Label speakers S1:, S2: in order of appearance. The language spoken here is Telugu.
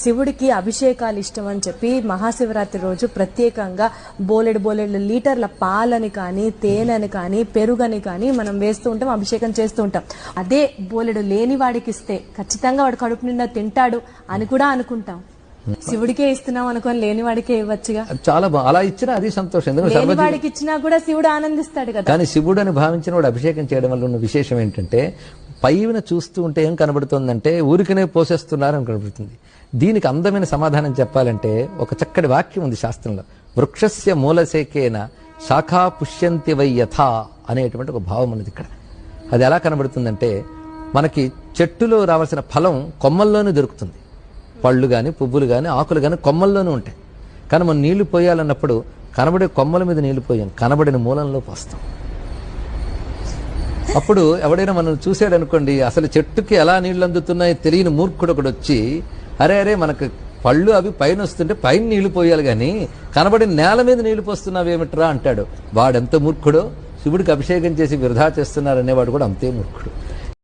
S1: శివుడికి అభిషేకాలు ఇష్టం అని చెప్పి మహాశివరాత్రి రోజు ప్రత్యేకంగా బోలెడు లీటర్ల పాలని కానీ తేనెని కానీ పెరుగని కానీ మనం వేస్తూ ఉంటాం, అభిషేకం చేస్తూ ఉంటాం. అదే బోలెడు లేని వాడికి ఇస్తే ఖచ్చితంగా వాడు కడుపు నిండా తింటాడు అని కూడా అనుకుంటాం. శివుడికే ఇస్తున్నాం అనుకోని లేని వాడికే ఇవ్వచ్చుగా.
S2: చాలా అలా ఇచ్చినా అది సంతోషం.
S1: లేని వాడికి ఇచ్చినా కూడా శివుడు ఆనందిస్తాడు కదా.
S2: కానీ శివుడు అని భావించిన వాడు అభిషేకం చేయడం వల్ల ఉన్న విశేషం ఏంటంటే పైన చూస్తూ ఉంటే ఏం కనబడుతుందంటే ఊరికనే పోసేస్తున్నారని కనబడుతుంది. దీనికి అందమైన సమాధానం చెప్పాలంటే ఒక చక్కటి వాక్యం ఉంది శాస్త్రంలో. వృక్షస్య మూలశేకేన శాఖా పుష్యంతి వై యథా అనేటువంటి ఒక భావం ఉన్నది ఇక్కడ. అది ఎలా కనబడుతుందంటే మనకి చెట్టులో రావాల్సిన ఫలం కొమ్మల్లోనే దొరుకుతుంది. పళ్ళు కానీ పువ్వులు కానీ ఆకులు కానీ కొమ్మల్లోనే ఉంటాయి. కానీ మనం నీళ్లు పోయాలన్నప్పుడు కనబడే కొమ్మల మీద నీళ్లు పోయాం, కనబడిన మూలంలో పోస్తాం. అప్పుడు ఎవడైనా మనం చూసాడు అనుకోండి, అసలు చెట్టుకి ఎలా నీళ్లు అందుతున్నాయో తెలియని మూర్ఖుడు ఒకడు వచ్చి అరే మనకు పళ్ళు అవి పైన వస్తుంటే పైన నీళ్లు పోయాలి కానీ కనబడిన నేల మీద నీళ్లు పోస్తున్నావేమిట్రా అంటాడు. వాడెంత మూర్ఖుడో, శివుడికి అభిషేకం చేసి వృధా చేస్తున్నారనేవాడు కూడా అంతే మూర్ఖుడు.